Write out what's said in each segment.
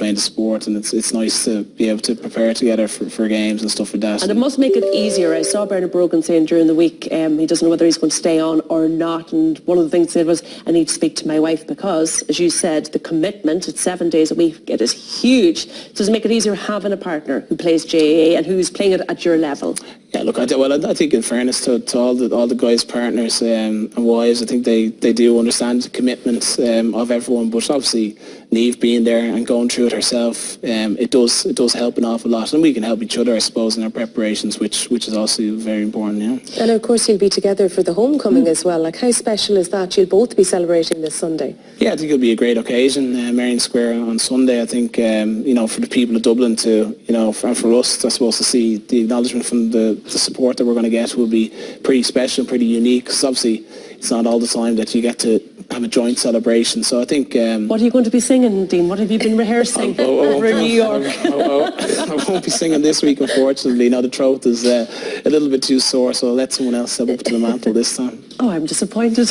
playing the sport, and it's nice to be able to prepare together for games and stuff like that. And it must make it easier. I saw Bernard Brogan saying during the week he doesn't know whether he's going to stay on or not, and one of the things he said was, I need to speak to my wife because, as you said, the commitment at 7 days a week, it is huge. Does it make it easier having a partner who plays GAA and who's playing it at your level? Yeah, look, I think in fairness to all the guys' partners and wives, I think they do understand the commitment of everyone. But obviously, Niamh being there and going through it herself, it does help an awful lot, and we can help each other, I suppose, in our preparations, which is also very important. Yeah. And of course, you'll be together for the homecoming as well. Like, how special is that? You'll both be celebrating this Sunday. Yeah, I think it'll be a great occasion, Marion Square on Sunday. I think for the people of Dublin to and for us, I suppose, to see the acknowledgement from the support that we're going to get will be pretty special, pretty unique. Because obviously, it's not all the time that you get to have a joint celebration. So I think... what are you going to be singing, Dean? What have you been rehearsing over in New York? I won't be singing this week, unfortunately. Now the throat is a little bit too sore, so I'll let someone else step up to the mantle this time. Oh, I'm disappointed.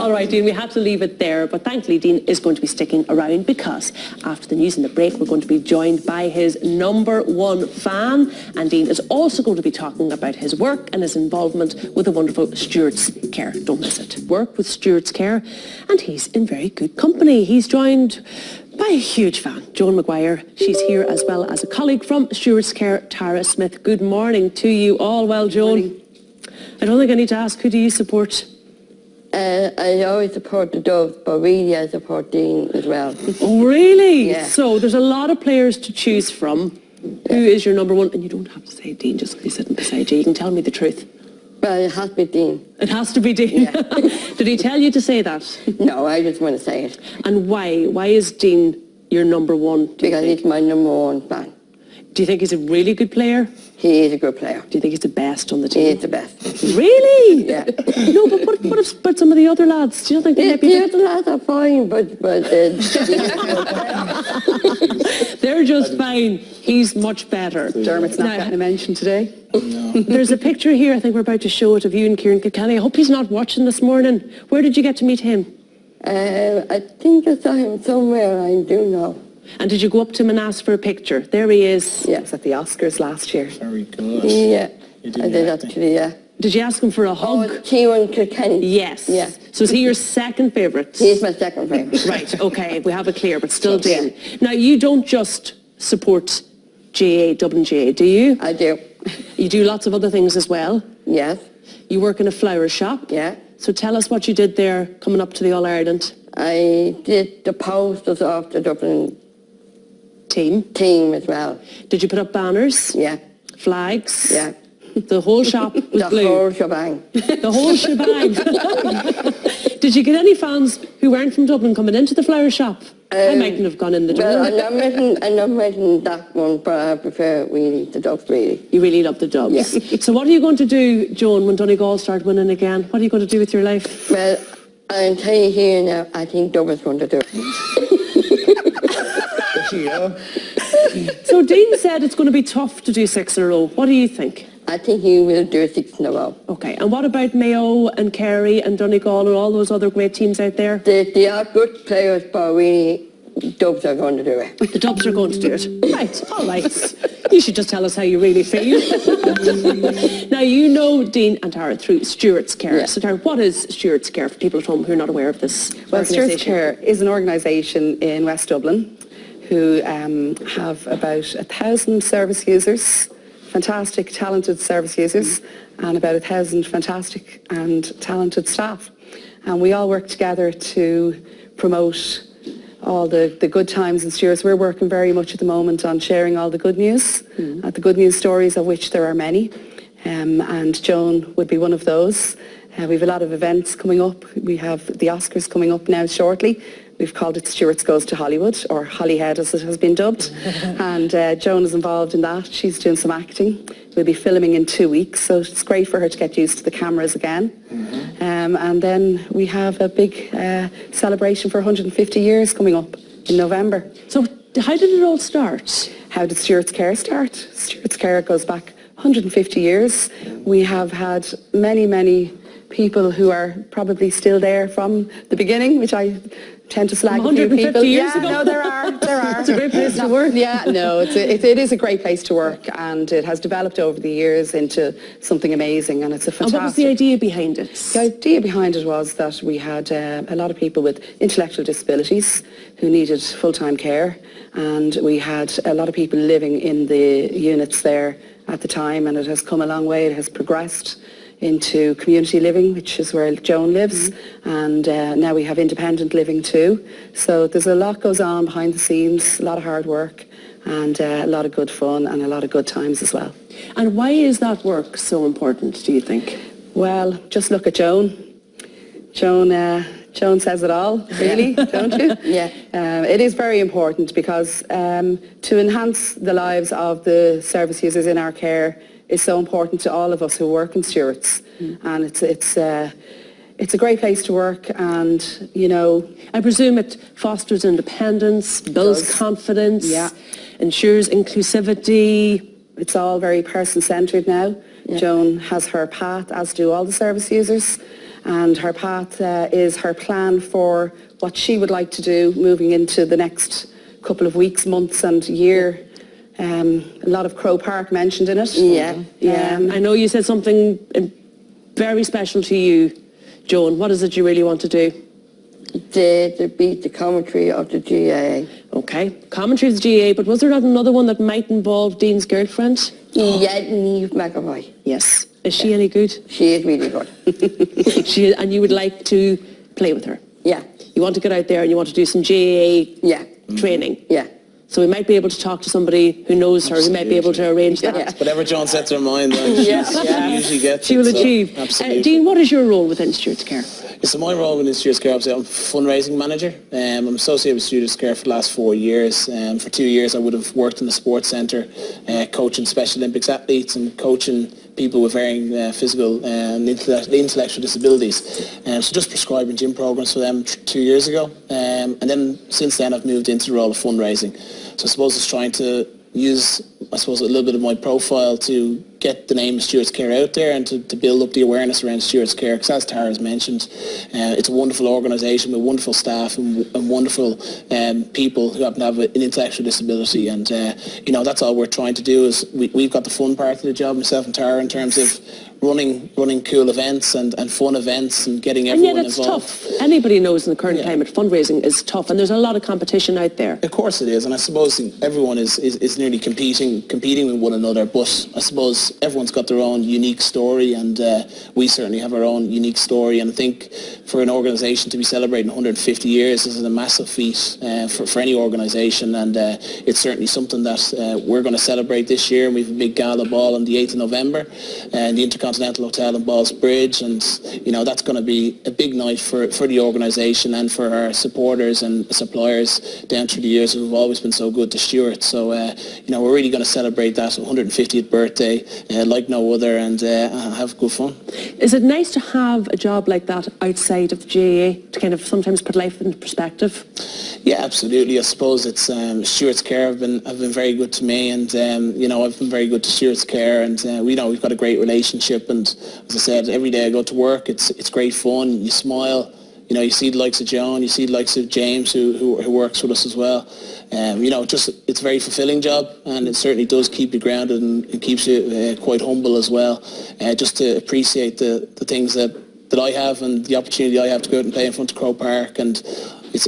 All right, Dean, we had to leave it there. But thankfully, Dean is going to be sticking around because after the news and the break, we're going to be joined by his #1 fan. And Dean is also going to be talking about his work and his involvement with the wonderful Stewart's Care. Don't miss it. Work with Stewart's Care. And he's in very good company. He's joined by a huge fan, Joan Maguire. She's here as well as a colleague from Stewart's Care, Tara Smith. Good morning to you all. Well, Joan, I don't think I need to ask, who do you support? I always support the Doves, but really I support Dean as well. Oh, really? Yeah. So there's a lot of players to choose from. Who is your #1? And you don't have to say Dean just because he's sitting beside you. You can tell me the truth. Well, it has to be Dean. It has to be Dean. Yeah. Did he tell you to say that? No, I just want to say it. And why? Why is Dean your #1? Because he's my #1 fan. Do you think he's a really good player? He is a good player. Do you think he's the best on the team? He is the best. Really? Yeah. No, but what about some of the other lads? Do you think they might be... The other lads are fine, but They're just fine. He's much better. Dermot's not getting a mention today. No. There's a picture here, I think we're about to show it, of you and Kieran Kilkenny. I hope he's not watching this morning. Where did you get to meet him? I think I saw him somewhere, I do know. And did you go up to him and ask for a picture? There he is. Yeah. It was at the Oscars last year. Very good. Yeah, You I did actually, yeah. Did you ask him for a hug? Oh, Kieran Kilkenny. Yes. Yeah. So is he your second favourite? He's my second favourite. Right, okay, we have it clear, but still Dean. Now, you don't just support GAA, Dublin GAA, do you? I do. You do lots of other things as well. Yes. You work in a flower shop. Yeah. So tell us what you did there coming up to the All-Ireland I did the posters of the Dublin team. as well. Did you put up banners? Yeah. Flags? Yeah. The whole shop was The blue. whole shebang. The whole shebang. Did you get any fans who weren't from Dublin coming into the flower shop? I mightn't have gone in the door. Well, I'm not making that one, but I prefer really the Doves, really. You really love the Dubs. Yeah. So what are you going to do, Joan, when Donegal start winning again? What are you going to do with your life? Well, I'll tell you here now, I think Dublin's going to do it. So Dean said it's going to be tough to do 6 in a row. What do you think? I think he will do 6 in a row. Okay, and what about Mayo and Kerry and Donegal and all those other great teams out there? They are good players, but really, Dubs are going to do it. The Dubs are going to do it. Right, all right. You should just tell us how you really feel. Now, you know Dean and Tara through Stewart's Care. Yeah. So, Tara, what is Stewart's Care for people at home who are not aware of this Well, Stewart's organisation? Care is an organisation in West Dublin who have about 1,000 service users, fantastic, talented service users, and about 1,000 fantastic and talented staff. And we all work together to promote all the good times in Stewart's. We're working very much at the moment on sharing all the good news, the good news stories, of which there are many. And Joan would be one of those. We have a lot of events coming up. We have the Oscars coming up now shortly. We've called it Stewart's Goes to Hollywood, or Hollyhead as it has been dubbed. And Joan is involved in that. She's doing some acting. We'll be filming in 2 weeks, so it's great for her to get used to the cameras again. And then we have a big celebration for 150 years coming up in November. So, how did it all start? How did Stewart's Care start? Stewart's Care goes back 150 years. We have had many people who are probably still there from the beginning, which I tend to slag a few 150 people. years Yeah, ago. no, there are. It's a great place to work. Yeah, no, it is a great place to work, and it has developed over the years into something amazing, and it's a And fantastic... what was the idea behind it? The idea behind it was that we had a lot of people with intellectual disabilities who needed full-time care, and we had a lot of people living in the units there at the time, and it has come a long way. It has progressed into community living, which is where Joan lives, and now we have independent living too. So there's a lot goes on behind the scenes, a lot of hard work, and a lot of good fun and a lot of good times as well. And why is that work so important, do you think? Well, just look at Joan. Joan says it all, really, don't you? Yeah. It is very important because to enhance the lives of the service users in our care is so important to all of us who work in Stewart's, and it's a great place to work, and you know. I presume it fosters independence, builds does. confidence, Yeah. ensures inclusivity. It's all very person-centred now. Yeah. Joan has her path, as do all the service users, and her path is her plan for what she would like to do moving into the next couple of weeks, months and year. A lot of Crow Park mentioned in it. Yeah. I know you said something very special to you, Joan. What is it you really want to do? To beat the commentary of the GAA. Okay, commentary of the GA, but was there not another one that might involve Dean's girlfriend? Yeah, Niamh McAvoy. Yes. Is she any good? She is really good. And you would like to play with her? Yeah, You want to get out there and you want to do some GAA yeah, training? yeah. So we might be able to talk to somebody who knows her, who might be able to arrange that. Yeah. Whatever Joan sets her mind on, she usually gets She it, will so, achieve. absolutely. Dean, what is your role within Stewart's Care? So my role within Stewart's Care, obviously, I'm fundraising manager. I'm associated with Stewart's Care for the last 4 years. For 2 years, I would have worked in the sports centre, coaching Special Olympics athletes and coaching people with varying physical and intellectual disabilities. So just prescribing gym programs for them 2 years ago. And then since then, I've moved into the role of fundraising. So I suppose it's trying to use, I suppose, a little bit of my profile to get the name of Stewart's Care out there and to build up the awareness around Stewart's Care, because as Tara's mentioned, it's a wonderful organisation with wonderful staff and wonderful people who happen to have an intellectual disability, and you know, that's all we're trying to do. Is we've got the fun part of the job, myself and Tara, in terms of running cool events and fun events and getting everyone And yet it's involved. tough. Anybody knows in the current climate, fundraising is tough, and there's a lot of competition out there. Of course it is, and I suppose everyone is nearly competing with one another, but I suppose everyone's got their own unique story, and we certainly have our own unique story, and I think for an organisation to be celebrating 150 years is a massive feat for any organisation, and it's certainly something that we're going to celebrate this year. We have a big gala ball on the 8th of November in the Intercontinental Hotel in Ballsbridge, and you know, that's going to be a big night for the organisation and for our supporters and suppliers down through the years who have always been so good to Stewart. So you know, we're really going to celebrate that 150th birthday like no other, and have good fun. Is it nice to have a job like that outside of the GAA to kind of sometimes put life into perspective? Yeah, absolutely. I suppose it's Stewart's Care have been very good to me, and you know, I've been very good to Stewart's Care, and we know we've got a great relationship. And as I said, every day I go to work, it's great fun. You smile. You know, you see the likes of Joan, you see the likes of James who works with us as well. You know, just it's a very fulfilling job, and it certainly does keep you grounded, and it keeps you quite humble as well. Just to appreciate the things that I have and the opportunity I have to go out and play in front of Crow Park, and it's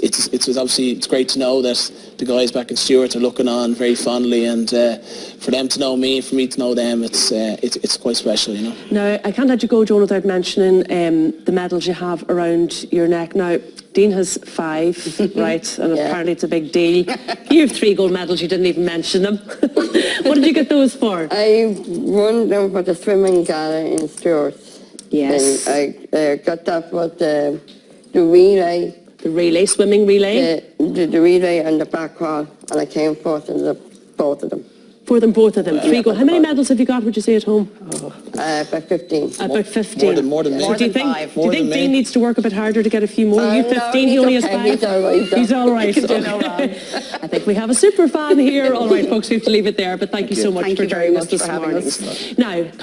obviously it's great to know that the guys back in Stewart are looking on very fondly, and for them to know me, for me to know them, it's quite special, you know. Now, I can't let you go, Joan, without mentioning the medals you have around your neck. Now, Dean has 5, right, and apparently it's a big deal. You have 3 gold medals, you didn't even mention them. What did you get those for? I won them for the swimming gala in Stewart's. Yes. And I got that for the relay. The relay, swimming relay? The relay and the back wall, and I came fourth in both of them. For them, both of them. 3 gold. How many medals have you got, would you say, at home? About 15. About 15. More than me. So do you think, five. do you think More than Dean me. needs to work a bit harder to get a few more? You No, 15, he he's only has okay, 5. he's all right, though. He's all right. He can do no Okay. wrong. I think we have a super fan here. All right, folks, we have to leave it there, but thank you so much Thank for you very joining us much this for having morning. us. Now, coming